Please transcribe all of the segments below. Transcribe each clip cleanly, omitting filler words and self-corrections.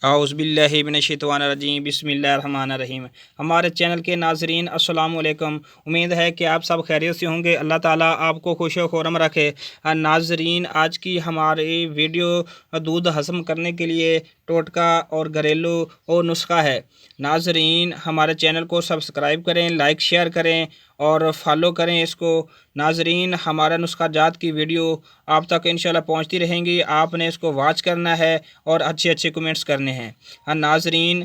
اعوذ باللہ من الشیطان الرجیم بسم اللہ الرحمن الرحیم۔ ہمارے چینل کے ناظرین السلام علیکم، امید ہے کہ آپ سب خیریت سے ہوں گے۔ اللہ تعالیٰ آپ کو خوش و خرم رکھے۔ ناظرین، آج کی ہماری ویڈیو دودھ ہضم کرنے کے لیے ٹوٹکا اور گھریلو اور نسخہ ہے۔ ناظرین، ہمارے چینل کو سبسکرائب کریں، لائک شیئر کریں اور فالو کریں اس کو۔ ناظرین، ہمارا نسخہ جات کی ویڈیو آپ تک انشاءاللہ پہنچتی رہیں گی۔ آپ نے اس کو واچ کرنا ہے اور اچھے کمنٹس کرنے ہیں۔ ناظرین،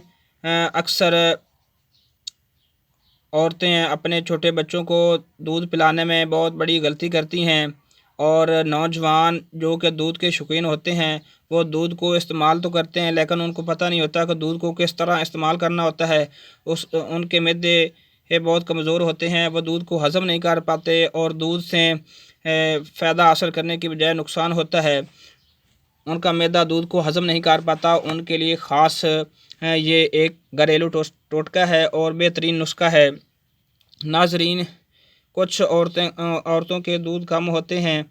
اکثر عورتیں اپنے چھوٹے بچوں کو دودھ پلانے میں بہت بڑی غلطی کرتی ہیں، اور نوجوان جو کہ دودھ کے شوقین ہوتے ہیں وہ دودھ کو استعمال تو کرتے ہیں، لیکن ان کو پتہ نہیں ہوتا کہ دودھ کو کس طرح استعمال کرنا ہوتا ہے۔ ان کے معدے بہت کمزور ہوتے ہیں، وہ دودھ کو ہضم نہیں کر پاتے اور دودھ سے فائدہ حاصل کرنے کی بجائے نقصان ہوتا ہے۔ ان کا معدہ دودھ کو ہضم نہیں کر پاتا۔ ان کے لیے خاص یہ ایک گھریلو ٹوٹکا ہے اور بہترین نسخہ ہے۔ ناظرین، کچھ عورتوں کے دودھ کم ہوتے ہیں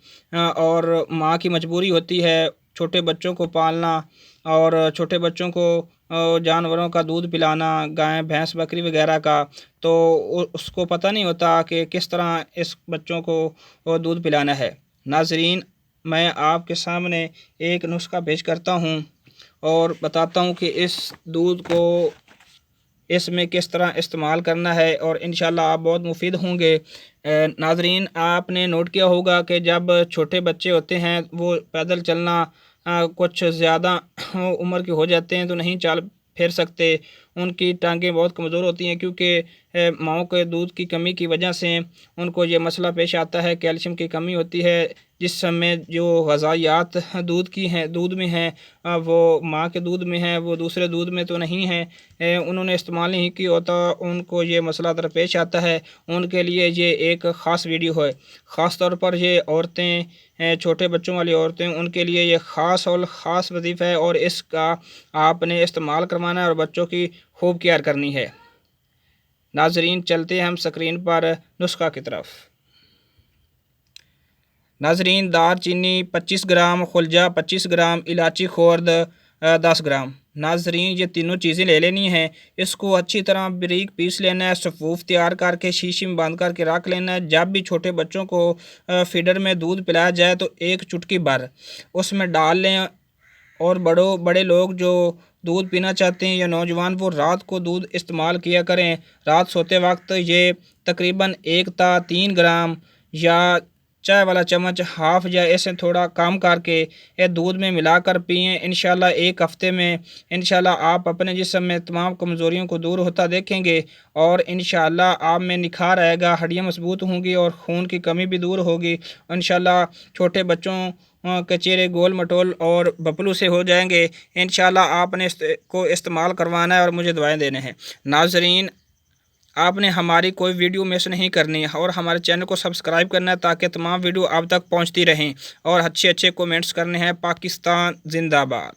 اور ماں کی مجبوری ہوتی ہے چھوٹے بچوں کو پالنا اور چھوٹے بچوں کو جانوروں کا دودھ پلانا، گائے بھینس بکری وغیرہ کا، تو اس کو پتہ نہیں ہوتا کہ کس طرح اس بچوں کو دودھ پلانا ہے۔ ناظرین، میں آپ کے سامنے ایک نسخہ پیش کرتا ہوں اور بتاتا ہوں کہ اس دودھ کو اس میں کس طرح استعمال کرنا ہے، اور انشاءاللہ آپ بہت مفید ہوں گے۔ ناظرین، آپ نے نوٹ کیا ہوگا کہ جب چھوٹے بچے ہوتے ہیں وہ پیدل چلنا کچھ زیادہ عمر کے ہو جاتے ہیں تو نہیں چل پھر سکتے، ان کی ٹانگیں بہت کمزور ہوتی ہیں، کیونکہ ماؤں کے دودھ کی کمی کی وجہ سے ان کو یہ مسئلہ پیش آتا ہے، کیلشیم کی کمی ہوتی ہے۔ جس میں جو غذائیات دودھ میں ہیں وہ ماں کے دودھ میں ہیں، وہ دوسرے دودھ میں تو نہیں ہیں، انہوں نے استعمال نہیں کیا ہوتا، ان کو یہ مسئلہ درپیش آتا ہے۔ ان کے لیے یہ ایک خاص ویڈیو ہے، خاص طور پر یہ عورتیں، چھوٹے بچوں والی عورتیں، ان کے لیے یہ خاص وظیفہ ہے، اور اس کا آپ نے استعمال کروانا ہے اور بچوں کی خوب کیئر کرنی ہے۔ ناظرین، چلتے ہیں ہم سکرین پر نسخہ کی طرف۔ ناظرین، دار چینی 25 گرام، خلجہ 25 گرام، الائچی خورد 10 گرام۔ ناظرین، یہ تینوں چیزیں لے لینی ہیں، اس کو اچھی طرح باریک پیس لینا ہے، صفوف تیار کر کے شیشی میں باندھ کر کے رکھ لینا ہے۔ جب بھی چھوٹے بچوں کو فیڈر میں دودھ پلایا جائے تو ایک چٹکی بھر اس میں ڈال لیں، اور بڑے لوگ جو دودھ پینا چاہتے ہیں یا نوجوان، وہ رات کو دودھ استعمال کیا کریں۔ رات سوتے وقت یہ تقریباً 1 تا 3 گرام یا چائے والا چمچ ہاف یا اسے تھوڑا کم کر کے یہ دودھ میں ملا کر پئیں۔ انشاءاللہ ایک ہفتے میں انشاءاللہ آپ اپنے جسم میں تمام کمزوریوں کو دور ہوتا دیکھیں گے، اور انشاءاللہ آپ میں نکھار آئے گا، ہڈیاں مضبوط ہوں گی اور خون کی کمی بھی دور ہوگی۔ انشاءاللہ چھوٹے بچوں کے چہرے گول مٹول اور بپلو سے ہو جائیں گے۔ انشاءاللہ آپ نے اس کو استعمال کروانا ہے اور مجھے دعائیں دینے ہیں۔ ناظرین، آپ نے ہماری کوئی ویڈیو مس نہیں کرنی اور ہمارے چینل کو سبسکرائب کرنا ہے تاکہ تمام ویڈیو آپ تک پہنچتی رہیں، اور اچھے کمنٹس کرنے ہیں۔ پاکستان زندہ باد۔